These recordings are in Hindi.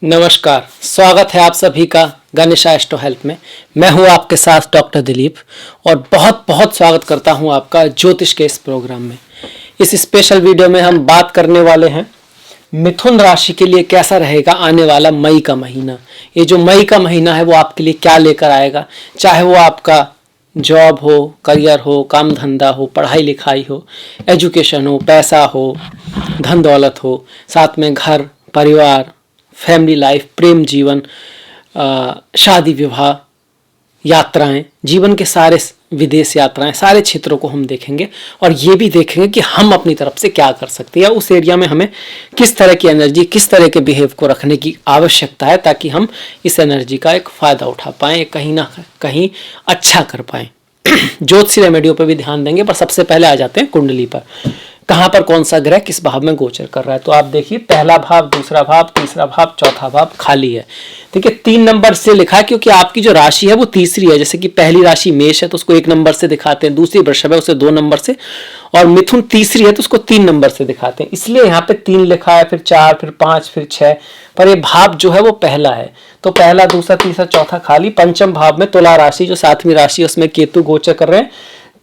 नमस्कार, स्वागत है आप सभी का गणेश एस्ट्रो हेल्प में। मैं हूं आपके साथ डॉक्टर दिलीप और बहुत बहुत स्वागत करता हूं आपका ज्योतिष के इस प्रोग्राम में। इस स्पेशल वीडियो में हम बात करने वाले हैं मिथुन राशि के लिए कैसा रहेगा आने वाला मई का महीना। ये जो मई का महीना है वो आपके लिए क्या लेकर आएगा, चाहे वो आपका जॉब हो, करियर हो, काम धंधा हो, पढ़ाई लिखाई हो, एजुकेशन हो, पैसा हो, धन दौलत हो, साथ में घर परिवार, फैमिली लाइफ, प्रेम जीवन, शादी विवाह, यात्राएं, जीवन के सारे विदेश यात्राएं, सारे क्षेत्रों को हम देखेंगे और ये भी देखेंगे कि हम अपनी तरफ से क्या कर सकते हैं या उस एरिया में हमें किस तरह की एनर्जी, किस तरह के बिहेव को रखने की आवश्यकता है ताकि हम इस एनर्जी का एक फ़ायदा उठा पाएँ, कहीं ना कहीं अच्छा कर पाएँ। ज्योतिष रेमेडियो पर भी ध्यान देंगे, पर सबसे पहले आ जाते हैं कुंडली पर। कहाँ पर कौन सा ग्रह किस भाव में गोचर कर रहा है। तो आप देखिए, पहला भाव, दूसरा भाव, तीसरा भाव, चौथा भाव खाली है। देखिए 3 नंबर से लिखा है क्योंकि आपकी जो राशि है वो तीसरी है। जैसे कि पहली राशि मेष है तो उसको 1 नंबर से दिखाते हैं, दूसरी वृषभ है उसे 2 नंबर से, और मिथुन तीसरी है तो उसको 3 नंबर से दिखाते हैं। इसलिए यहाँ पे 3 लिखा है, फिर 4, फिर 5, फिर 6, पर ये भाव जो है वो पहला है। तो पहला, दूसरा, तीसरा, चौथा खाली। पंचम भाव में तुला राशि जो 7वीं राशि है उसमें केतु गोचर कर रहे हैं।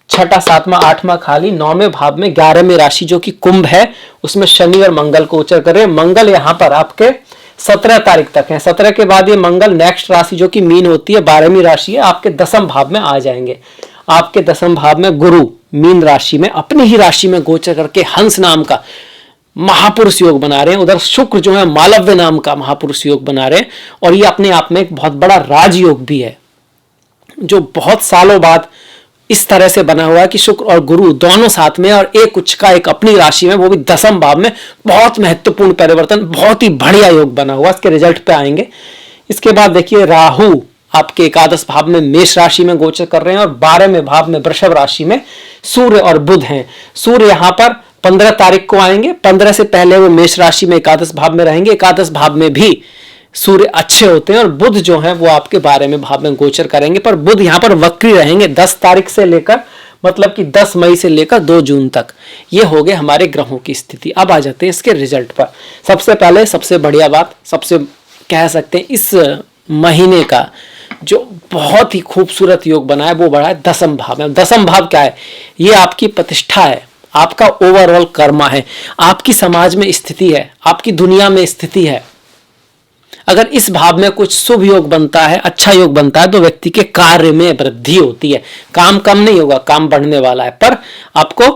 छठा, 7वां, 8वां खाली। 9वें भाव में 11वीं राशि जो कि कुंभ है उसमें शनि और मंगल को गोचर कर रहे हैं। मंगल यहाँ पर आपके 17 तारीख तक है। 17 के बाद ये मंगल नेक्स्ट राशि जो कि मीन होती है, 12वीं राशि है, आपके 10वें भाव में आ जाएंगे। आपके 10वें भाव में गुरु मीन राशि में अपनी ही राशि में गोचर करके हंस नाम का महापुरुष योग बना रहे हैं। उधर शुक्र जो है मालव्य नाम का महापुरुष योग बना रहे हैं और ये अपने आप में एक बहुत बड़ा राजयोग भी है जो बहुत सालों बाद इस तरह से बना हुआ है कि शुक्र और गुरु दोनों साथ में और एक उच्च का एक अपनी राशि में, वो भी 10वें भाव में। बहुत महत्वपूर्ण परिवर्तन, बहुत ही बढ़िया योग बना हुआ, इसके रिजल्ट पे आएंगे। इसके बाद देखिए, राहु आपके 11 भाव में मेष राशि में गोचर कर रहे हैं और 12वें भाव में वृषभ राशि में सूर्य और बुध हैं। सूर्य यहाँ पर 15 तारीख को आएंगे। 15 से पहले वो मेष राशि में 11 भाव में रहेंगे। 11 भाव में भी सूर्य अच्छे होते हैं और बुध जो है वो आपके 12वें भाव में गोचर करेंगे, पर बुध यहाँ पर वक्री रहेंगे 10 तारीख से लेकर, मतलब कि 10 मई से लेकर 2 जून तक। ये हो गए हमारे ग्रहों की स्थिति। अब आ जाते हैं इसके रिजल्ट पर। सबसे पहले सबसे बढ़िया बात, सबसे कह सकते हैं इस महीने का जो बहुत ही खूबसूरत योग बना है वो बड़ा है 10वें भाव में। 10वां भाव क्या है? ये आपकी प्रतिष्ठा है, आपका ओवरऑल कर्मा है, आपकी समाज में स्थिति है, आपकी दुनिया में स्थिति है। अगर इस भाव में कुछ शुभ योग बनता है, अच्छा योग बनता है, तो व्यक्ति के कार्य में वृद्धि होती है। काम कम नहीं होगा, काम बढ़ने वाला है, पर आपको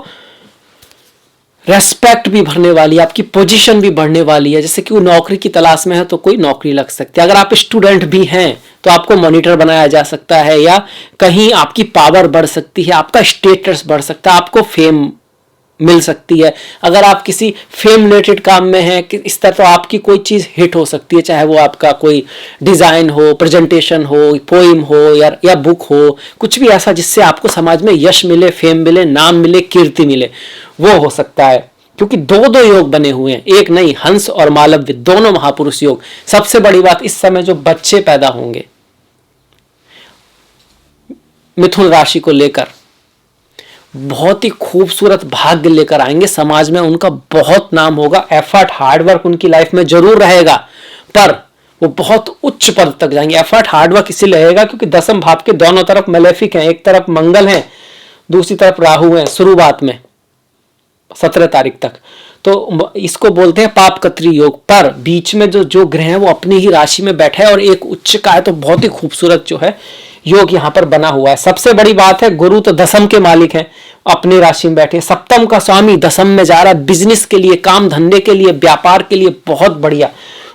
रेस्पेक्ट भी बढ़ने वाली है, आपकी पोजीशन भी बढ़ने वाली है। जैसे कि वो नौकरी की तलाश में है तो कोई नौकरी लग सकती है। अगर आप स्टूडेंट भी हैं तो आपको मॉनिटर बनाया जा सकता है, या कहीं आपकी पावर बढ़ सकती है, आपका स्टेटस बढ़ सकता है, आपको फेम मिल सकती है। अगर आप किसी फेम रिलेटेड काम में हैं कि इस तरह, तो आपकी कोई चीज़ हिट हो सकती है, चाहे वो आपका कोई डिज़ाइन हो, प्रेजेंटेशन हो, पोइम हो या बुक हो, कुछ भी ऐसा जिससे आपको समाज में यश मिले, फेम मिले, नाम मिले, कीर्ति मिले, वो हो सकता है। क्योंकि 2 योग बने हुए हैं, एक नहीं, हंस और मालव्य दोनों महापुरुष योग। सबसे बड़ी बात, इस समय जो बच्चे पैदा होंगे मिथुन राशि को लेकर, बहुत ही खूबसूरत भाग्य लेकर आएंगे। समाज में उनका बहुत नाम होगा। एफर्ट, हार्डवर्क उनकी लाइफ में जरूर रहेगा, पर वो बहुत उच्च पद तक जाएंगे। एफर्ट, हार्डवर्क इसलिए रहेगा क्योंकि 10वें भाव के दोनों तरफ मलेफिक हैं। एक तरफ मंगल हैं, दूसरी तरफ राहु हैं शुरुआत में 17 तारीख तक। तो इसको बोलते हैं पापकत्री योग। पर बीच में जो ग्रह हैं वो अपनी ही राशि में बैठे हैं और एक उच्च का है, तो बहुत ही खूबसूरत जो है योग यहाँ पर बना हुआ है। सबसे बड़ी बात है, गुरु तो 10वें के मालिक हैं, अपनी राशि में बैठे। 7वें का स्वामी 10वें में जा रहा है, बिजनेस के लिए, काम धंधे के लिए, व्यापार के लिए बहुत बढ़िया।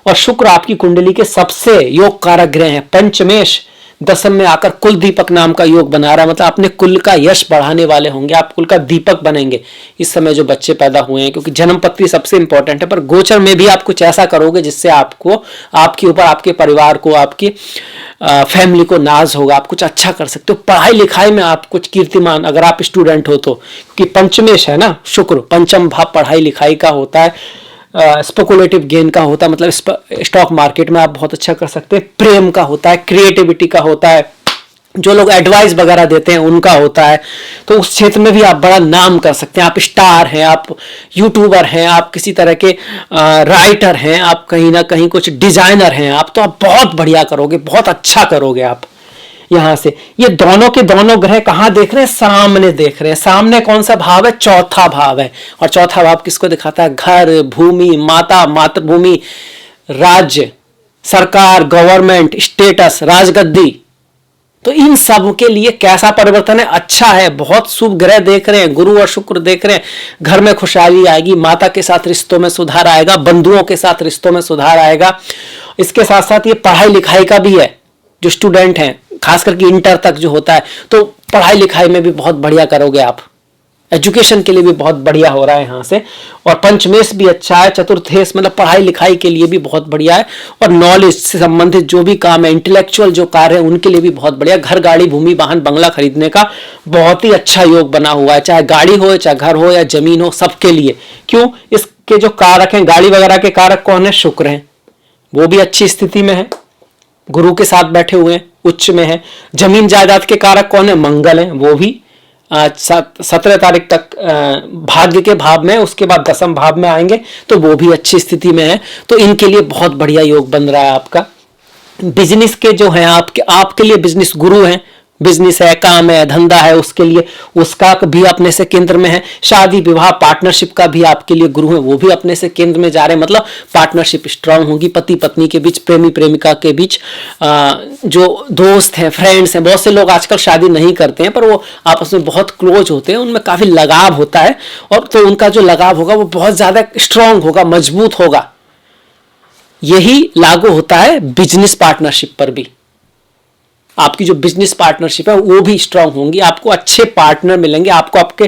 और शुक्र आपकी कुंडली के सबसे योग कारक ग्रह हैं। पंचमेश 10वें में आकर कुल दीपक नाम का योग बना रहा है, मतलब अपने कुल का यश बढ़ाने वाले होंगे, आप कुल का दीपक बनेंगे इस समय जो बच्चे पैदा हुए हैं। क्योंकि जन्म पत्री सबसे इंपॉर्टेंट है, पर गोचर में भी आप कुछ ऐसा करोगे जिससे आपको, आपके ऊपर, आपके परिवार को, आपकी फैमिली को नाज होगा, आप कुछ अच्छा कर सकते हो। पढ़ाई लिखाई में आप कुछ कीर्तिमान, अगर आप स्टूडेंट हो तो, क्योंकि पंचमेश है ना, शुक्र, पंचम भाव पढ़ाई लिखाई का होता है, स्पेकुलेटिव गेन का होता है, मतलब स्टॉक मार्केट में आप बहुत अच्छा कर सकते हैं। प्रेम का होता है, क्रिएटिविटी का होता है, जो लोग एडवाइस वगैरह देते हैं उनका होता है। तो उस क्षेत्र में भी आप बड़ा नाम कर सकते हैं। आप स्टार हैं, आप यूट्यूबर हैं, आप किसी तरह के राइटर हैं, आप कहीं ना कहीं कुछ डिजाइनर हैं, आप तो आप बहुत बढ़िया करोगे, बहुत अच्छा करोगे आप। यहां से ये दोनों के दोनों ग्रह कहां देख रहे हैं? सामने देख रहे हैं। सामने कौन सा भाव है? चौथा भाव है। और चौथा भाव किसको दिखाता है? घर, भूमि, माता, मातृभूमि, राज्य, सरकार, गवर्नमेंट, स्टेटस, राजगद्दी। तो इन सब के लिए कैसा परिवर्तन है? अच्छा है। बहुत शुभ ग्रह देख रहे हैं, गुरु और शुक्र देख रहे हैं। घर में खुशहाली आएगी, माता के साथ रिश्तों में सुधार आएगा, बंधुओं के साथ रिश्तों में सुधार आएगा। इसके साथ साथ ये पढ़ाई लिखाई का भी है। जो स्टूडेंट हैं, खास करके इंटर तक जो होता है, तो पढ़ाई लिखाई में भी बहुत बढ़िया करोगे आप। एजुकेशन के लिए भी बहुत बढ़िया हो रहा है यहां से। और पंचमेश भी अच्छा है, चतुर्थेश मतलब पढ़ाई लिखाई के लिए भी बहुत बढ़िया है। और नॉलेज से संबंधित जो भी काम है, इंटेलेक्चुअल जो कार्य है, उनके लिए भी बहुत बढ़िया। घर, गाड़ी, भूमि, वाहन, बंगला खरीदने का बहुत ही अच्छा योग बना हुआ है। चाहे गाड़ी हो, चाहे घर हो या जमीन हो, सबके लिए। क्यों? इसके जो कारक हैं, गाड़ी वगैरह के कारक कौन है? शुक्र है, वो भी अच्छी स्थिति में है, गुरु के साथ बैठे हुए हैं, उच्च में है। जमीन जायदाद के कारक कौन है? मंगल है, वो भी 17 तारीख तक भाग्य के भाव में, उसके बाद 10वें भाव में आएंगे, तो वो भी अच्छी स्थिति में है। तो इनके लिए बहुत बढ़िया योग बन रहा है आपका। बिजनेस के जो है आपके लिए बिजनेस गुरु हैं। बिजनेस है, काम है, धंधा है, उसके लिए उसका भी अपने से केंद्र में है। शादी विवाह पार्टनरशिप का भी आपके लिए गुरु है, वो भी अपने से केंद्र में जा रहे हैं। मतलब पार्टनरशिप स्ट्रांग होगी, पति पत्नी के बीच, प्रेमी प्रेमिका के बीच, जो दोस्त हैं, फ्रेंड्स हैं। बहुत से लोग आजकल शादी नहीं करते हैं, पर वो आपस में बहुत क्लोज होते हैं, उनमें काफी लगाव होता है। और तो उनका जो लगाव होगा वो बहुत ज्यादा स्ट्रांग होगा, मजबूत होगा। यही लागू होता है बिजनेस पार्टनरशिप पर भी। आपकी जो बिजनेस पार्टनरशिप है वो भी स्ट्रांग होंगी, आपको अच्छे पार्टनर मिलेंगे, आपको आपके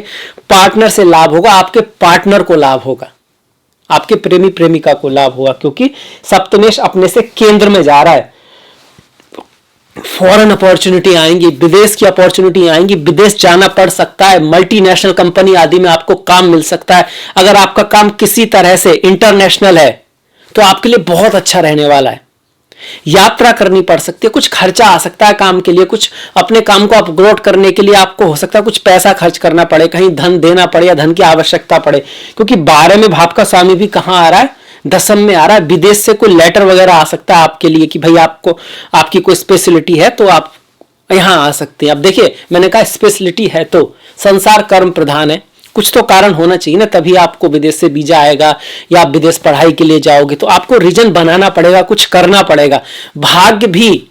पार्टनर से लाभ होगा, आपके पार्टनर को लाभ होगा, आपके प्रेमी प्रेमिका को लाभ होगा, क्योंकि सप्तमेश अपने से केंद्र में जा रहा है। फॉरेन अपॉर्चुनिटी आएंगी, विदेश की अपॉर्चुनिटी आएंगी, विदेश जाना पड़ सकता है, मल्टीनेशनल कंपनी आदि में आपको काम मिल सकता है। अगर आपका काम किसी तरह से इंटरनेशनल है तो आपके लिए बहुत अच्छा रहने वाला है। यात्रा करनी पड़ सकती है, कुछ खर्चा आ सकता है काम के लिए, कुछ अपने काम को अपग्रेड करने के लिए आपको हो सकता है कुछ पैसा खर्च करना पड़े, कहीं धन देना पड़े या धन की आवश्यकता पड़े। क्योंकि 12वें भाव का स्वामी भी कहां आ रहा है? 10वें में आ रहा है। विदेश से कोई लेटर वगैरह आ सकता है आपके लिए कि भाई आपको आपकी कोई स्पेशलिटी है तो आप यहां आ सकते हैं। अब देखिए, मैंने कहा स्पेशलिटी है तो संसार कर्म प्रधान है, कुछ तो कारण होना चाहिए ना, तभी आपको विदेश से वीजा आएगा या आप विदेश पढ़ाई के लिए जाओगे। तो आपको रीजन बनाना पड़ेगा, कुछ करना पड़ेगा। भाग्य भी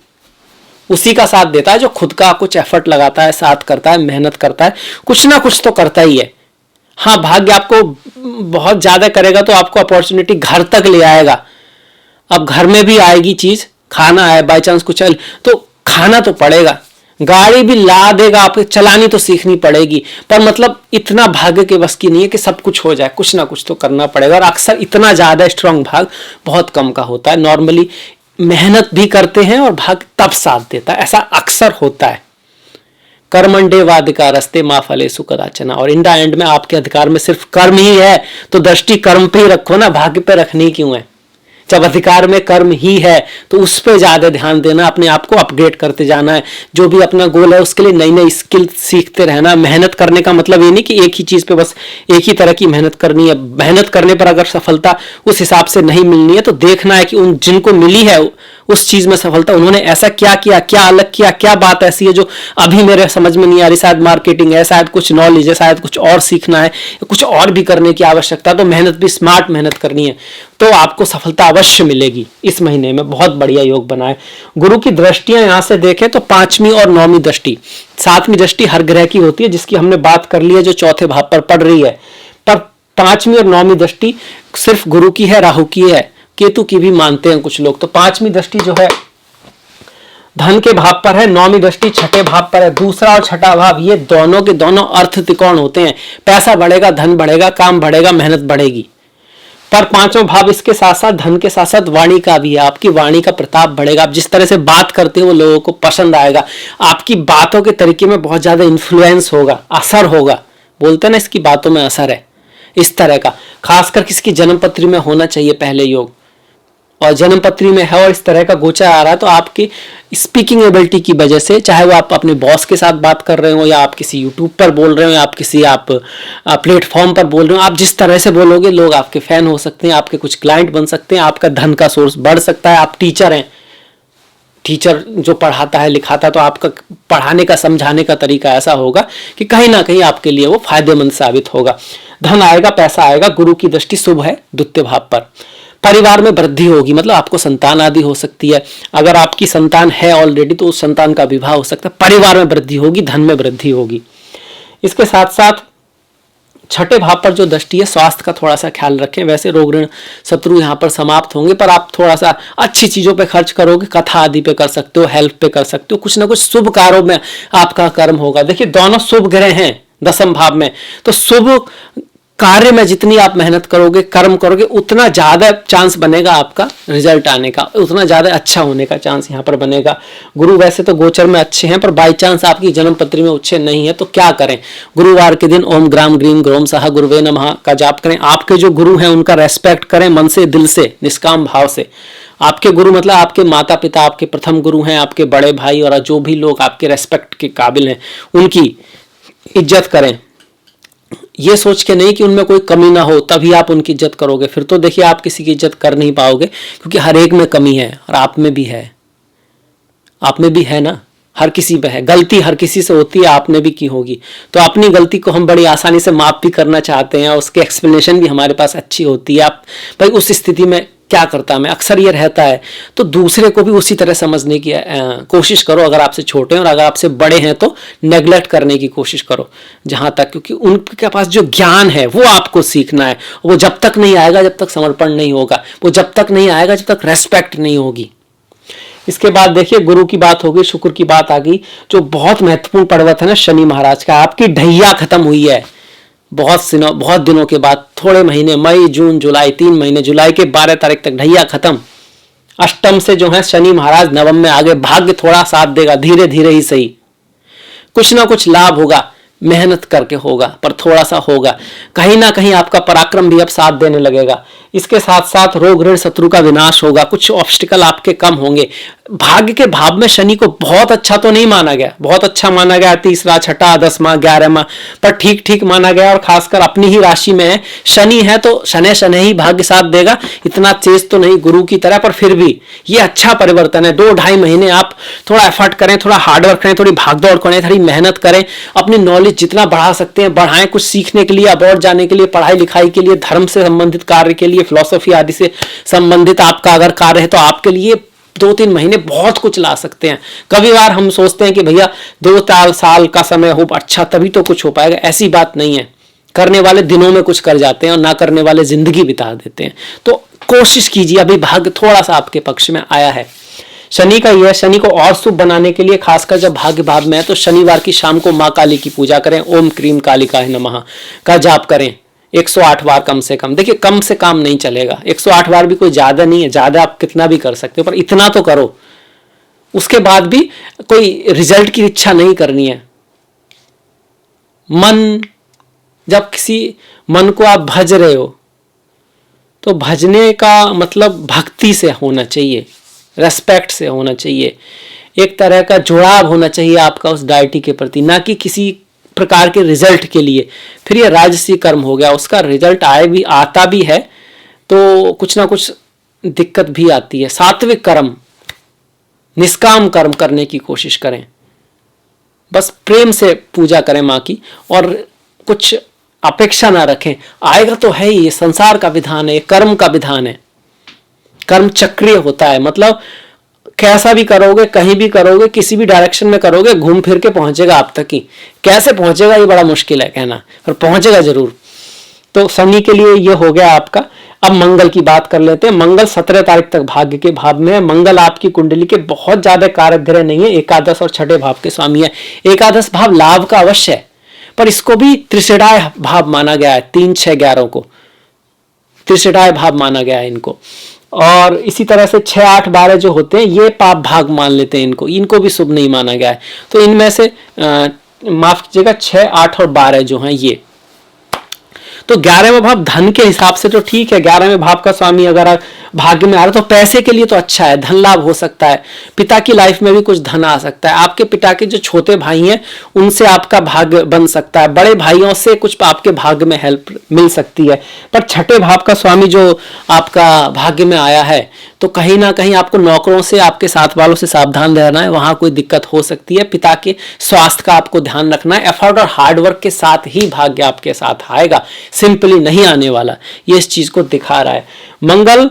उसी का साथ देता है जो खुद का कुछ एफर्ट लगाता है, साथ करता है, मेहनत करता है, कुछ ना कुछ तो करता ही है। हाँ, भाग्य आपको बहुत ज्यादा करेगा तो आपको अपॉर्चुनिटी घर तक ले आएगा। अब घर में भी आएगी चीज, खाना है, बाई चांस कुछ तो खाना तो पड़ेगा। गाड़ी भी ला देगा, आपको चलानी तो सीखनी पड़ेगी, पर मतलब इतना भाग्य के बस की नहीं है कि सब कुछ हो जाए, कुछ ना कुछ तो करना पड़ेगा। और अक्सर इतना ज्यादा स्ट्रांग भाग बहुत कम का होता है। नॉर्मली मेहनत भी करते हैं और भाग्य तब साथ देता है, ऐसा अक्सर होता है। कर्मंडे वाधिकारस्ते मा फलेषु कदाचन। और इंडा एंड में आपके अधिकार में सिर्फ कर्म ही है, तो दृष्टि कर्म पे ही रखो ना, भाग्य पे रखनी क्यों है? जब अधिकार में कर्म ही है तो उस पर ज्यादा ध्यान देना, अपने आप को अपग्रेड करते जाना है। जो भी अपना गोल है उसके लिए नई नई स्किल सीखते रहना। मेहनत करने का मतलब ये नहीं कि एक ही चीज पे बस एक ही तरह की मेहनत करनी है। मेहनत करने पर अगर सफलता उस हिसाब से नहीं मिलनी है तो देखना है कि उन जिनको मिली है उस चीज में सफलता, उन्होंने ऐसा क्या किया, क्या अलग किया, क्या बात ऐसी है जो अभी मेरे समझ में नहीं आ रही। शायद मार्केटिंग है, शायद कुछ नॉलेज है, शायद कुछ और सीखना है, कुछ और भी करने की आवश्यकता। तो मेहनत भी स्मार्ट मेहनत करनी है तो आपको सफलता अवश्य मिलेगी। इस महीने में बहुत बढ़िया योग बना है। गुरु की दृष्टियां यहां से देखें तो 5वीं और 9वीं दृष्टि, 7वीं दृष्टि हर ग्रह की होती है जिसकी हमने बात कर ली है, जो चौथे भाव पर पड़ रही है। पर 5वीं और 9वीं दृष्टि सिर्फ गुरु की है, राहु की है, केतु की भी मानते हैं कुछ लोग। तो 5वीं दृष्टि जो है धन के भाव पर है, 9वीं दृष्टि छठे भाव पर है। दूसरा और छठा भाव ये दोनों के दोनों अर्थ त्रिकोण होते हैं। पैसा बढ़ेगा, धन बढ़ेगा, काम बढ़ेगा, मेहनत बढ़ेगी। पर 5वां भाव इसके साथ साथ धन के साथ साथ वाणी का भी है। आपकी वाणी का प्रताप बढ़ेगा। आप जिस तरह से बात करते हो वो लोगों को पसंद आएगा। आपकी बातों के तरीके में बहुत ज्यादा इन्फ्लुएंस होगा, असर होगा। बोलते हैं ना इसकी बातों में असर है, इस तरह का। खासकर किसकी जन्म पत्री में होना चाहिए पहले योग। और जन्म पत्री में है और इस तरह का गोचर आ रहा है, तो आपकी स्पीकिंग एबिलिटी की वजह से, चाहे वो आप अपने बॉस के साथ बात कर रहे हो या आप किसी यूट्यूब पर बोल रहे हो या आप किसी प्लेटफॉर्म पर बोल रहे हो, आप जिस तरह से बोलोगे लोग आपके फैन हो सकते हैं, आपके कुछ क्लाइंट बन सकते हैं, आपका धन का सोर्स बढ़ सकता है। आप टीचर हैं, टीचर जो पढ़ाता है लिखाता है, तो आपका पढ़ाने का समझाने का तरीका ऐसा होगा कि कहीं ना कहीं आपके लिए वो फायदेमंद साबित होगा। धन आएगा, पैसा आएगा, गुरु की दृष्टि शुभ है द्वितीय भाव पर। परिवार में वृद्धि होगी, मतलब आपको संतान आदि हो सकती है। अगर आपकी संतान है ऑलरेडी तो उस संतान का विवाह हो सकता है। परिवार में वृद्धि होगी, धन में वृद्धि होगी। इसके साथ साथ छठे भाव पर जो दृष्टि है, स्वास्थ्य का थोड़ा सा ख्याल रखें। वैसे रोग ऋण शत्रु यहाँ पर समाप्त होंगे, पर आप थोड़ा सा अच्छी चीजों पे खर्च करोगे, कथा आदि पे कर सकते हो, हेल्थ पे कर सकते हो, कुछ ना कुछ शुभ कार्यों में आपका कर्म होगा। देखिए दोनों शुभ ग्रह हैं दसम भाव में, तो शुभ कार्य में जितनी आप मेहनत करोगे, कर्म करोगे, उतना ज्यादा चांस बनेगा आपका रिजल्ट आने का, उतना ज्यादा अच्छा होने का चांस यहाँ पर बनेगा। गुरु वैसे तो गोचर में अच्छे हैं, पर बाई चांस आपकी जन्म पत्री में अच्छे नहीं है तो क्या करें? गुरुवार के दिन ओम ग्राम ग्रीम ग्रोम सह गुरुवे नमः का जाप करें। आपके जो गुरु हैं उनका रेस्पेक्ट करें, मन से, दिल से, निष्काम भाव से। आपके गुरु मतलब आपके माता पिता, आपके प्रथम गुरु हैं, आपके बड़े भाई और जो भी लोग आपके रेस्पेक्ट के काबिल हैं, उनकी इज्जत करें। ये सोच के नहीं कि उनमें कोई कमी ना हो तभी आप उनकी इज्जत करोगे, फिर तो देखिए आप किसी की इज्जत कर नहीं पाओगे, क्योंकि हर एक में कमी है और आप में भी है। आप में भी है ना, हर किसी पे है। गलती हर किसी से होती है, आपने भी की होगी। तो अपनी गलती को हम बड़ी आसानी से माफ भी करना चाहते हैं, उसके एक्सप्लेनेशन भी हमारे पास अच्छी होती है। आप भाई उस स्थिति में क्या करता मैं, अक्सर ये रहता है, तो दूसरे को भी उसी तरह समझने की कोशिश करो। अगर आपसे छोटे हैं और अगर आपसे बड़े हैं तो नेग्लेक्ट करने की कोशिश करो जहां तक, क्योंकि उनके पास जो ज्ञान है वो आपको सीखना है। वो जब तक नहीं आएगा जब तक समर्पण नहीं होगा, वो जब तक नहीं आएगा जब तक रेस्पेक्ट नहीं होगी। इसके बाद देखिए गुरु की बात होगी, शुक्र की बात आ गई। जो बहुत महत्वपूर्ण पर्वत है ना शनि महाराज का, आपकी ढैया खत्म हुई है बहुत दिनों के बाद, थोड़े महीने, मई जून जुलाई, 3 महीने, जुलाई के 12 तारीख तक ढैया खत्म। अष्टम से जो है शनि महाराज नवम में आगे, भाग्य थोड़ा साथ देगा, धीरे धीरे ही सही, कुछ ना कुछ लाभ होगा, मेहनत करके होगा, पर थोड़ा सा होगा। कहीं ना कहीं आपका पराक्रम भी अब साथ देने लगेगा। इसके साथ साथ रोग ऋण शत्रु का विनाश होगा, कुछ ऑब्स्टिकल आपके कम होंगे। भाग्य के भाव में शनि को बहुत अच्छा तो नहीं माना गया, बहुत अच्छा माना गया 3रा, 6ठा, 10वां, 11वां, पर ठीक ठीक माना गया। और खासकर अपनी ही राशि में है शनि है तो शनि शनि ही भाग्य साथ देगा। इतना तेज तो नहीं गुरु की तरह, पर फिर भी ये अच्छा परिवर्तन है। 2-2.5 महीने आप थोड़ा एफर्ट करें, थोड़ा हार्डवर्क करें, थोड़ी भागदौड़ करें, थोड़ी मेहनत करें, अपनी नॉलेज जितना बढ़ा सकते हैं बढ़ाएं, कुछ सीखने के लिए, अब्रॉड जाने के लिए, पढ़ाई लिखाई के लिए, धर्म से संबंधित कार्य के लिए, फिलॉसफी आदि से संबंधित आपका अगर कार्य है तो आपके लिए 2-3 महीने बहुत कुछ ला सकते हैं। कभी बार हम सोचते हैं कि भैया 2-4 साल का समय हो अच्छा तभी तो कुछ हो पाएगा, ऐसी बात नहीं है। करने वाले दिनों में कुछ कर जाते हैं और ना करने वाले जिंदगी बिता देते हैं। तो कोशिश कीजिए, अभी भाग्य थोड़ा सा आपके पक्ष में आया है। शनि का यह, शनि को और शुभ बनाने के लिए खासकर जब भाग्य भाव में है तो शनिवार की शाम को माँ काली की पूजा करें, ओम क्रीम कालिकाय नमः का जाप करें 108 बार कम से कम। देखिए कम से कम नहीं चलेगा, 108 बार भी कोई ज्यादा नहीं है, ज्यादा आप कितना भी कर सकते हो, पर इतना तो करो। उसके बाद भी कोई रिजल्ट की इच्छा नहीं करनी है। मन, जब किसी मन को आप भज रहे हो तो भजने का मतलब भक्ति से होना चाहिए, रेस्पेक्ट से होना चाहिए, एक तरह का जुड़ाव होना चाहिए आपका उस डायटी के प्रति, ना कि किसी प्रकार के रिजल्ट के लिए। फिर ये राजसी कर्म हो गया, उसका रिजल्ट आता भी है तो कुछ ना कुछ दिक्कत भी आती है। सात्विक कर्म, निष्काम कर्म करने की कोशिश करें, बस प्रेम से पूजा करें माँ की और कुछ अपेक्षा ना रखें। आएगा तो है ही, ये संसार का विधान है, कर्म का विधान है। कर्म चक्रीय होता है, मतलब कैसा भी करोगे, कहीं भी करोगे, किसी भी डायरेक्शन में करोगे, घूम फिर के पहुंचेगा आप तक ही। कैसे पहुंचेगा ये बड़ा मुश्किल है कहना, पर पहुंचेगा जरूर। तो शनि के लिए ये हो गया आपका। अब मंगल की बात कर लेते हैं। मंगल 17 तारीख तक भाग्य के भाव में है। मंगल आपकी कुंडली के बहुत ज्यादा कारक ग्रह नहीं है, एकादश और छठे भाव के स्वामी है। एकादश भाव लाभ का अवश्य है, पर इसको भी त्रिषिडाय भाव माना गया है। 3, 6, 11 को त्रिषिडाय भाव माना गया है इनको। और इसी तरह से 6, 8, 12 जो होते हैं ये पाप भाग मान लेते हैं इनको भी शुभ नहीं माना गया है। तो इनमें से माफ कीजिएगा 6, 8 और 12 जो हैं ये। तो 11वें भाव धन के हिसाब से तो ठीक है, 11वें भाव का स्वामी अगर भाग्य में आ रहा है तो पैसे के लिए तो अच्छा है, धन लाभ हो सकता है, पिता की लाइफ में भी कुछ धन आ सकता है, आपके पिता के जो छोटे भाई हैं उनसे आपका भाग्य बन सकता है, बड़े भाइयों से कुछ आपके भाग्य में हेल्प मिल सकती है। पर छठे भाव का स्वामी जो आपका भाग्य में आया है तो कहीं ना कहीं आपको नौकरों से, आपके साथ वालों से सावधान रहना है, वहां कोई दिक्कत हो सकती है। पिता के स्वास्थ्य का आपको ध्यान रखना है। एफर्ट और हार्डवर्क के साथ ही भाग्य आपके साथ आएगा, सिंपली नहीं आने वाला, ये इस चीज को दिखा रहा है। मंगल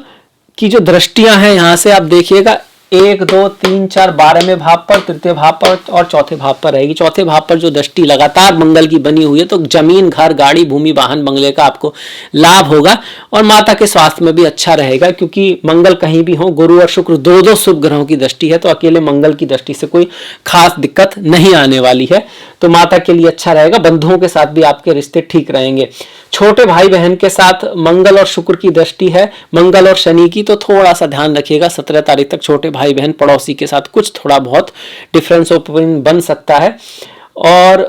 की जो दृष्टियां हैं यहां से आप देखिएगा 1 2 3 4 12वें भाव पर, तृतीय भाव पर और चौथे भाव पर रहेगी। चौथे भाव पर जो दृष्टि लगातार मंगल की बनी हुई है तो जमीन, घर, गाड़ी, भूमि, वाहन, बंगले का आपको लाभ होगा और माता के स्वास्थ्य में भी अच्छा रहेगा, क्योंकि मंगल कहीं भी हो, गुरु और शुक्र दो शुभ ग्रहों की दृष्टि है तो अकेले मंगल की दृष्टि से कोई खास दिक्कत नहीं आने वाली है, तो माता के लिए अच्छा रहेगा। बंधुओं के साथ भी आपके रिश्ते ठीक रहेंगे। छोटे भाई बहन के साथ मंगल और शुक्र की दृष्टि है, मंगल और शनि की, तो थोड़ा सा ध्यान रखिएगा। 17 तारीख तक छोटे भाई बहन पड़ोसी के साथ कुछ थोड़ा बहुत डिफरेंस ओपिनियन बन सकता है और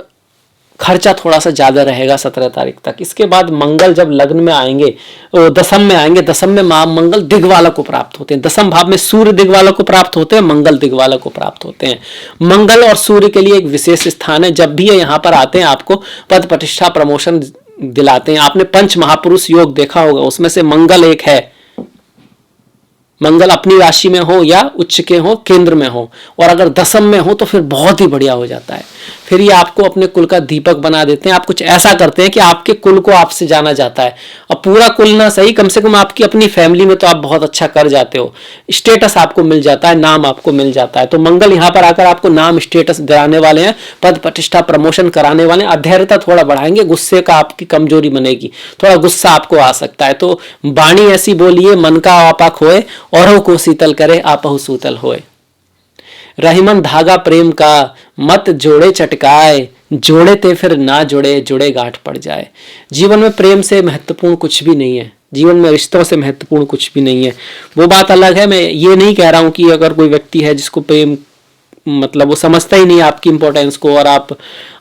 खर्चा थोड़ा सा ज्यादा रहेगा 17 तारीख तक। इसके बाद मंगल जब लग्न में आएंगे, दशम में आएंगे, दशम में मंगल दिग्वालक को प्राप्त होते हैं। दशम भाव में सूर्य दिग्वालक को प्राप्त होते हैं, मंगल दिग्वालक को प्राप्त होते हैं। मंगल और सूर्य के लिए एक विशेष स्थान है, जब भी ये यहाँ पर आते हैं आपको पद प्रतिष्ठा प्रमोशन दिलाते हैं। आपने पंच महापुरुष योग देखा होगा, उसमें से मंगल एक है। मंगल अपनी राशि में हो या उच्च के हो, केंद्र में हो, और अगर दशम में हो तो फिर बहुत ही बढ़िया हो जाता है। फिर ये आपको अपने कुल का दीपक बना देते हैं। आप कुछ ऐसा करते हैं कि आपके कुल को आपसे जाना जाता है। अब पूरा कुल ना सही, कम से कम आपकी अपनी फैमिली में तो आप बहुत अच्छा कर जाते हो, स्टेटस आपको मिल जाता है, नाम आपको मिल जाता है। तो मंगल यहाँ पर आकर आपको नाम स्टेटस दिलाने वाले हैं, पद प्रतिष्ठा प्रमोशन कराने वाले हैं। अधैर्यता थोड़ा बढ़ाएंगे, गुस्से का आपकी कमजोरी बनेगी, थोड़ा गुस्सा आपको आ सकता है। तो वाणी ऐसी बोलिए, मन का आपा खोए, औरों को शीतल करे, आपहु सूतल होए। रहीमन धागा प्रेम का, मत जोड़े चटकाए, जोड़े ते फिर ना जोड़े, जुड़े गांठ पड़ जाए। जीवन में प्रेम से महत्वपूर्ण कुछ भी नहीं है, जीवन में रिश्तों से महत्वपूर्ण कुछ भी नहीं है। वो बात अलग है, मैं ये नहीं कह रहा हूं कि अगर कोई व्यक्ति है जिसको प्रेम मतलब वो समझता ही नहीं आपकी इंपॉर्टेंस को और आप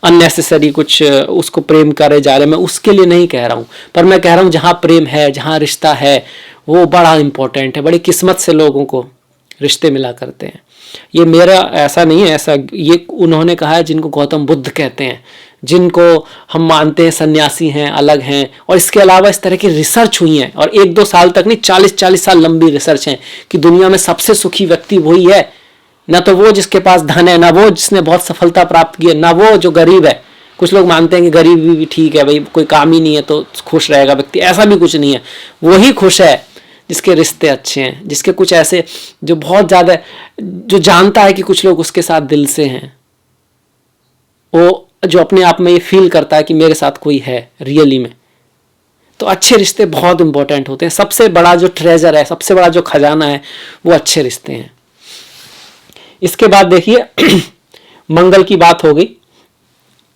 अननेसेसरी कुछ उसको प्रेम करे जा रहे हैं, मैं उसके लिए नहीं कह रहा हूं। पर मैं कह रहा हूं जहां प्रेम है, जहां रिश्ता है, वो बड़ा इंपॉर्टेंट है। बड़ी किस्मत से लोगों को रिश्ते मिला करते हैं। ये मेरा ऐसा नहीं है, ऐसा ये उन्होंने कहा है जिनको गौतम बुद्ध कहते हैं, जिनको हम मानते हैं सन्यासी हैं, अलग हैं। और इसके अलावा इस तरह की रिसर्च हुई है, और 1-2 साल तक नहीं, 40-40 साल लंबी रिसर्च है कि दुनिया में सबसे सुखी व्यक्ति वही है, ना तो वो जिसके पास धन है, ना वो जिसने बहुत सफलता प्राप्त की है, ना वो जो गरीब है। कुछ लोग मानते हैं कि गरीबी भी ठीक है, भाई कोई काम ही नहीं है तो खुश रहेगा व्यक्ति, ऐसा भी कुछ नहीं है। वही खुश है जिसके रिश्ते अच्छे हैं, जिसके कुछ ऐसे जो बहुत ज्यादा, जो जानता है कि कुछ लोग उसके साथ दिल से हैं, वो जो अपने आप में ये फील करता है कि मेरे साथ कोई है रियली में। तो अच्छे रिश्ते बहुत इंपॉर्टेंट होते हैं। सबसे बड़ा जो ट्रेजर है, सबसे बड़ा जो खजाना है, वो अच्छे रिश्ते हैं। इसके बाद देखिए मंगल की बात हो गई।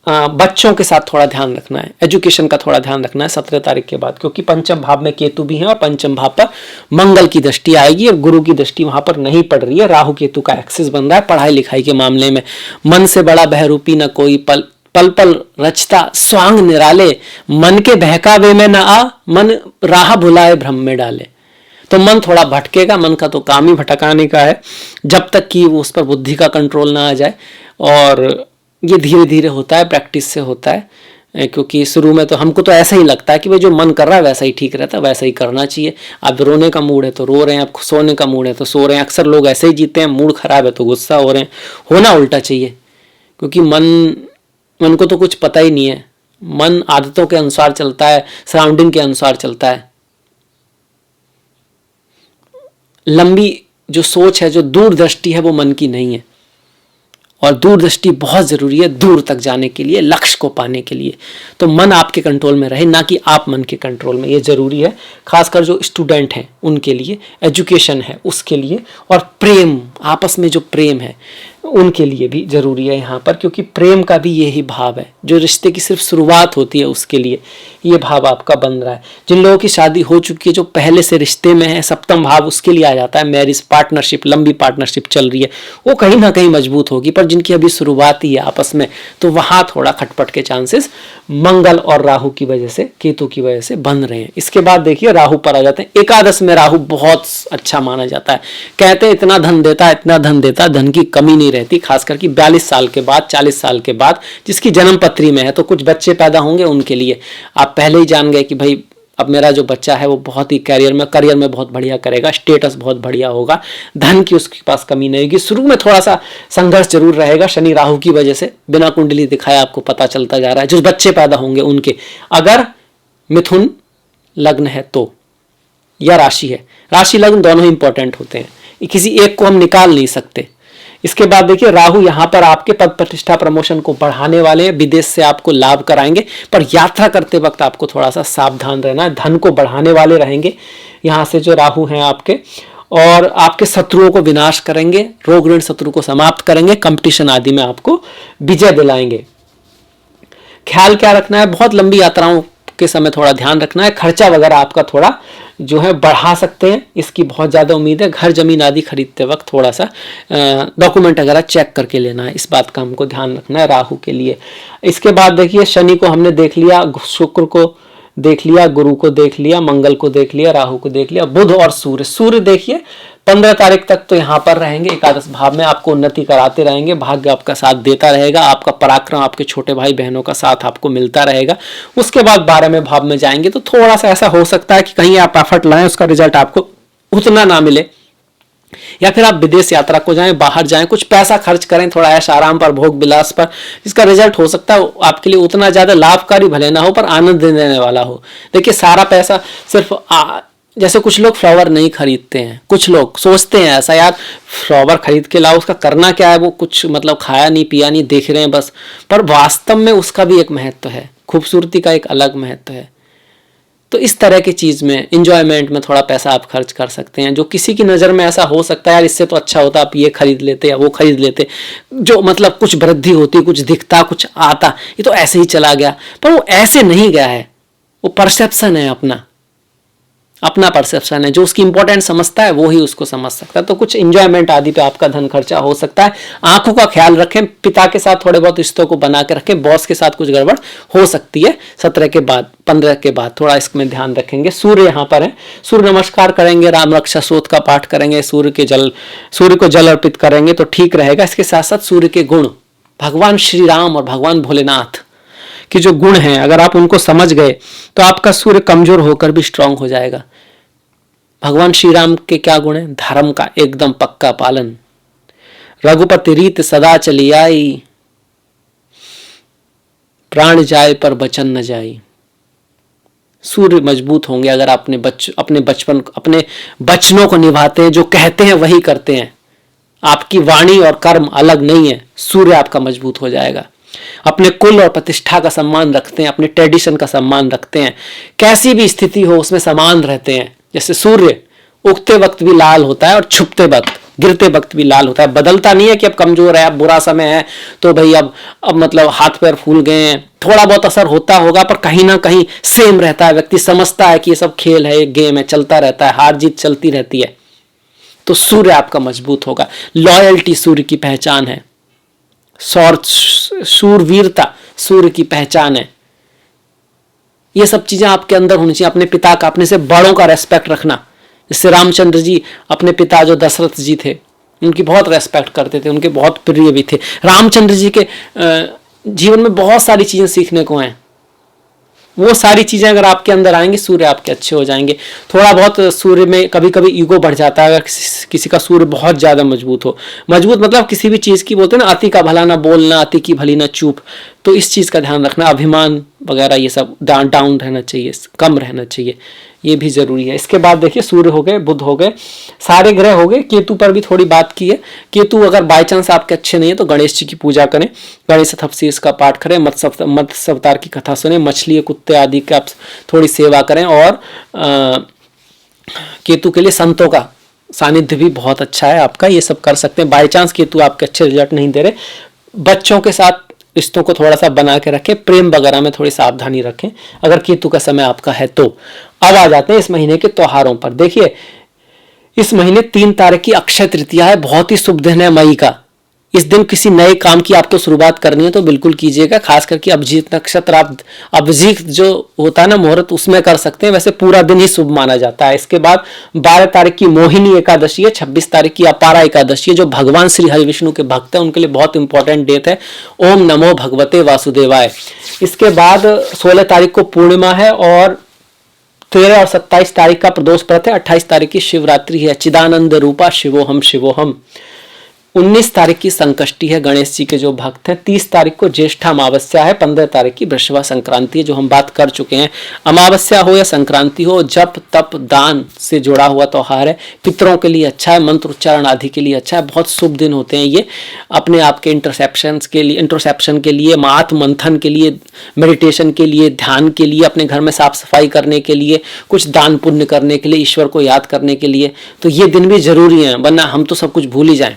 बच्चों के साथ थोड़ा ध्यान रखना है, एजुकेशन का थोड़ा ध्यान रखना है 17 तारीख के बाद, क्योंकि पंचम भाव में केतु भी है और पंचम भाव पर मंगल की दृष्टि आएगी और गुरु की दृष्टि वहां पर नहीं पड़ रही है। राहु केतु का एक्सिस बन रहा है पढ़ाई लिखाई के मामले में। मन से बड़ा बहरूपी न कोई, पल पल रचता स्वांग निराले, मन के बहकावे में न आ, मन राह भुलाए भ्रम में डाले। तो मन थोड़ा भटकेगा, मन का तो काम ही भटकाने का है, जब तक कि उस पर बुद्धि का कंट्रोल ना आ जाए। और ये धीरे धीरे होता है, प्रैक्टिस से होता है, क्योंकि शुरू में तो हमको तो ऐसा ही लगता है कि भाई जो मन कर रहा है वैसा ही ठीक रहता है, वैसा ही करना चाहिए। अब रोने का मूड है तो रो रहे हैं, अब सोने का मूड है तो सो रहे हैं। अक्सर लोग ऐसे ही जीते हैं, मूड खराब है तो गुस्सा हो रहे हैं। होना उल्टा चाहिए, क्योंकि मन को तो कुछ पता ही नहीं है। मन आदतों के अनुसार चलता है, सराउंडिंग के अनुसार चलता है। लंबी जो सोच है, जो दूरदृष्टि है, वो मन की नहीं है। और दूरदृष्टि बहुत जरूरी है दूर तक जाने के लिए, लक्ष्य को पाने के लिए। तो मन आपके कंट्रोल में रहे, ना कि आप मन के कंट्रोल में, ये जरूरी है। खासकर जो स्टूडेंट हैं उनके लिए, एजुकेशन है उसके लिए, और प्रेम आपस में जो प्रेम है उनके लिए भी जरूरी है यहाँ पर, क्योंकि प्रेम का भी यही भाव है, जो रिश्ते की सिर्फ शुरुआत होती है उसके लिए ये भाव आपका बन रहा है। जिन लोगों की शादी हो चुकी है, जो पहले से रिश्ते में है, सप्तम भाव उसके लिए आ जाता है, मैरिज पार्टनरशिप, लंबी पार्टनरशिप चल रही है, वो कहीं ना कहीं मजबूत होगी। पर जिनकी अभी शुरुआत ही है आपस में, तो वहां थोड़ा खटपट के चांसेस मंगल और राहु की वजह से, केतु की वजह से बन रहे हैं। इसके बाद देखिए राहु पर आ जाते हैं। एकादश में राहु बहुत अच्छा माना जाता है, कहते हैं इतना धन देता है, इतना धन देता है, धन की कमी नहीं रहती, खास करके 42 साल के बाद, 40 साल के बाद, जिसकी जन्म पत्री में है तो कुछ बच्चे पैदा होंगे उनके लिए आप पहले ही जान गए कि भाई अब मेरा जो बच्चा है वो बहुत ही करियर में बहुत बढ़िया करेगा, स्टेटस बहुत बढ़िया होगा, धन की उसके पास कमी नहीं होगी। शुरू में थोड़ा सा संघर्ष जरूर रहेगा शनि राहु की वजह से, बिना कुंडली दिखाया आपको पता चलता जा रहा है। जो बच्चे पैदा होंगे उनके, अगर मिथुन लग्न है तो, या राशि है, राशि लग्न दोनों ही इंपॉर्टेंट होते हैं, किसी एक को हम निकाल नहीं सकते। इसके बाद देखिए राहु यहाँ पर आपके पद प्रतिष्ठा प्रमोशन को बढ़ाने वाले हैं, विदेश से आपको लाभ कराएंगे, पर यात्रा करते वक्त आपको थोड़ा सा सावधान रहना है। धन को बढ़ाने वाले रहेंगे यहाँ से जो राहु हैं आपके, और आपके शत्रुओं को विनाश करेंगे, रोग ऋण शत्रु को समाप्त करेंगे, कंपटीशन आदि में आपको विजय दिलाएंगे। ख्याल क्या रखना है, बहुत लंबी यात्राओं के समय थोड़ा ध्यान रखना है, खर्चा वगैरह आपका थोड़ा जो है बढ़ा सकते हैं, इसकी बहुत ज़्यादा उम्मीद है। घर जमीन आदि खरीदते वक्त थोड़ा सा डॉक्यूमेंट वगैरह चेक करके लेना है, इस बात का हमको ध्यान रखना है राहु के लिए। इसके बाद देखिए शनि को हमने देख लिया, शुक्र को देख लिया, गुरु को देख लिया, मंगल को देख लिया, राहु को देख लिया, बुध और सूर्य। सूर्य देखिए 15 तारीख तक तो यहाँ पर रहेंगे, एकादश भाव में आपको उन्नति कराते रहेंगे, भाग्य आपका साथ देता रहेगा, आपका पराक्रम, आपके छोटे भाई बहनों का साथ आपको मिलता रहेगा। उसके बाद 12वें भाव में जाएंगे तो थोड़ा सा ऐसा हो सकता है कि कहीं आप एफर्ट लाएं, उसका रिजल्ट आपको उतना ना मिले, या फिर आप विदेश यात्रा को जाएं, बाहर जाएं, कुछ पैसा खर्च करें थोड़ा ऐश आराम पर, भोग विलास पर, जिसका रिजल्ट हो सकता है आपके लिए उतना ज्यादा लाभकारी भले ना हो पर आनंद देने वाला हो। देखिए सारा पैसा सिर्फ जैसे कुछ लोग फ्लावर नहीं खरीदते हैं, कुछ लोग सोचते हैं ऐसा, यार फ्लावर खरीद के लाओ, उसका करना क्या है, वो कुछ मतलब खाया नहीं पिया नहीं, देख रहे हैं बस, पर वास्तव में उसका भी एक महत्व है, खूबसूरती का एक अलग महत्व है। तो इस तरह की चीज में, इंजॉयमेंट में थोड़ा पैसा आप खर्च कर सकते हैं, जो किसी की नज़र में ऐसा हो सकता है यार इससे तो अच्छा होता आप ये खरीद लेते या वो खरीद लेते, जो मतलब कुछ वृद्धि होती, कुछ दिखता, कुछ आता, ये तो ऐसे ही चला गया, पर वो ऐसे नहीं गया है, वो परसेप्शन है, अपना परसेप्शन है, जो उसकी इंपॉर्टेंट समझता है वो ही उसको समझ सकता है। तो कुछ इंजॉयमेंट आदि पे आपका धन खर्चा हो सकता है। आंखों का ख्याल रखें, पिता के साथ थोड़े बहुत रिश्तों को बना के रखें, बॉस के साथ कुछ गड़बड़ हो सकती है 17 के बाद, 15 के बाद थोड़ा इसमें ध्यान रखेंगे। सूर्य यहाँ पर है, सूर्य नमस्कार करेंगे, राम रक्षा स्तोत्र का पाठ करेंगे, सूर्य को जल अर्पित करेंगे तो ठीक रहेगा। इसके साथ साथ सूर्य के गुण, भगवान श्री राम और भगवान भोलेनाथ कि जो गुण हैं अगर आप उनको समझ गए तो आपका सूर्य कमजोर होकर भी स्ट्रांग हो जाएगा। भगवान श्री राम के क्या गुण हैं, धर्म का एकदम पक्का पालन, रघुपति रीत सदा चली आई, प्राण जाए पर बचन न जाई। सूर्य मजबूत होंगे अगर आप अपने बचनों को निभाते हैं, जो कहते हैं वही करते हैं, आपकी वाणी और कर्म अलग नहीं है, सूर्य आपका मजबूत हो जाएगा। अपने कुल और प्रतिष्ठा का सम्मान रखते हैं, अपने ट्रेडिशन का सम्मान रखते हैं, कैसी भी स्थिति हो उसमें समान रहते हैं। जैसे सूर्य उगते वक्त भी लाल होता है और छुपते वक्त, गिरते वक्त भी लाल होता है, बदलता नहीं है कि अब कमजोर है, अब बुरा समय है तो भाई अब मतलब हाथ पैर फूल गए हैं, थोड़ा बहुत असर होता होगा पर कहीं ना कहीं सेम रहता है। व्यक्ति समझता है कि ये सब खेल है, गेम है, चलता रहता है, हार जीत चलती रहती है। तो सूर्य आपका मजबूत होगा। लॉयल्टी सूर्य की पहचान है, शूरवीरता सूर्य की पहचान है। ये सब चीजें आपके अंदर होनी चाहिए। अपने पिता का, अपने से बड़ों का रेस्पेक्ट रखना। जैसे रामचंद्र जी अपने पिता जो दशरथ जी थे उनकी बहुत रेस्पेक्ट करते थे, उनके बहुत प्रिय भी थे। रामचंद्र जी के जीवन में बहुत सारी चीजें सीखने को हैं, वो सारी चीजें अगर आपके अंदर आएंगी सूर्य आपके अच्छे हो जाएंगे। थोड़ा बहुत सूर्य में कभी कभी ईगो बढ़ जाता है, अगर किसी का सूर्य बहुत ज्यादा मजबूत हो, मजबूत मतलब किसी भी चीज की, बोलते हैं ना अति का भला ना बोलना, अति की भली ना चूप, तो इस चीज का ध्यान रखना। अभिमान वगैरह ये सब डाउन रहना चाहिए, कम रहना चाहिए, ये भी जरूरी है। इसके बाद देखिए सूर्य हो गए, बुध हो गए, सारे ग्रह हो गए। केतु पर भी थोड़ी बात की है। केतु अगर बाई चांस आपके अच्छे नहीं है तो गणेश जी की पूजा करें, गणेश तपस्या का पाठ करें, मत्स्य अवतार की कथा सुने, मछली कुत्ते आदि का थोड़ी सेवा करें, और केतु के लिए संतों का सानिध्य भी बहुत अच्छा है आपका, ये सब कर सकते हैं। बाई चांस केतु आपके अच्छे रिजल्ट नहीं दे रहे, बच्चों के साथ रिश्तों को थोड़ा सा बना के रखें, प्रेम वगैरह में थोड़ी सावधानी रखें अगर केतु का समय आपका है तो। अब आ जाते हैं इस महीने के त्योहारों पर। देखिए इस महीने 3 तारीख की अक्षय तृतीया है, बहुत ही शुभ दिन है मई का। इस दिन किसी नए काम की आपको शुरुआत करनी है तो बिल्कुल कीजिएगा, खास करके अभिजीत नक्षत्र, आप अभिजीत जो होता है ना मुहूर्त, उसमें कर सकते हैं। वैसे पूरा दिन ही शुभ माना जाता है। इसके बाद 12 तारीख की मोहिनी एकादशी है, 26 तारीख की अपारा एकादशी है। जो भगवान श्री हरि विष्णु के भक्त हैं उनके लिए बहुत इंपॉर्टेंट डेट है। ओम नमो भगवते वासुदेवाय। इसके बाद 16 तारीख को पूर्णिमा है और 13 और 27 तारीख का प्रदोष व्रत है। 28 तारीख की शिवरात्रि है। चिदानंद रूपा शिवोहम शिवोहम। 19 तारीख की संकष्टी है गणेश जी के जो भक्त हैं। 30 तारीख को ज्येष्ठा अमावस्या है। 15 तारीख की वृषभा संक्रांति है, जो हम बात कर चुके हैं। अमावस्या हो या संक्रांति हो, जप तप दान से जुड़ा हुआ त्योहार है। पितरों के लिए अच्छा है, मंत्र उच्चारण आदि के लिए अच्छा है। बहुत शुभ दिन होते हैं ये अपने आप के इंटरसेप्शन के लिए, आत्म मंथन के लिए, मेडिटेशन के लिए, ध्यान के लिए, अपने घर में साफ सफाई करने के लिए, कुछ दान पुण्य करने के लिए, ईश्वर को याद करने के लिए। तो ये दिन भी जरूरी है, वरना हम तो सब कुछ भूल ही जाएं।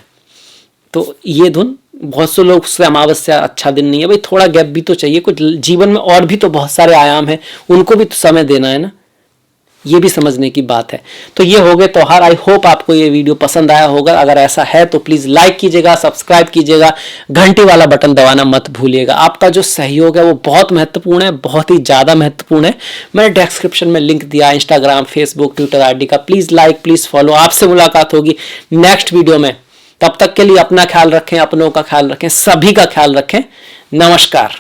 तो ये धुन बहुत से लोग उससे अमावस्या अच्छा दिन नहीं है, भाई थोड़ा गैप भी तो चाहिए। कुछ जीवन में और भी तो बहुत सारे आयाम हैं, उनको भी तो समय देना है ना, ये भी समझने की बात है। तो ये हो गए त्योहार। आई होप आपको ये वीडियो पसंद आया होगा। अगर ऐसा है तो प्लीज लाइक कीजिएगा, सब्सक्राइब कीजिएगा, घंटी वाला बटन दबाना मत भूलिएगा। आपका जो सहयोग है वो बहुत महत्वपूर्ण है, बहुत ही ज्यादा महत्वपूर्ण है। मैंने डिस्क्रिप्शन में लिंक दिया इंस्टाग्राम, फेसबुक, ट्विटर आईडी का। Please like, please follow. आपसे मुलाकात होगी नेक्स्ट वीडियो में। तब तक के लिए अपना ख्याल रखें, अपनों का ख्याल रखें, सभी का ख्याल रखें। नमस्कार।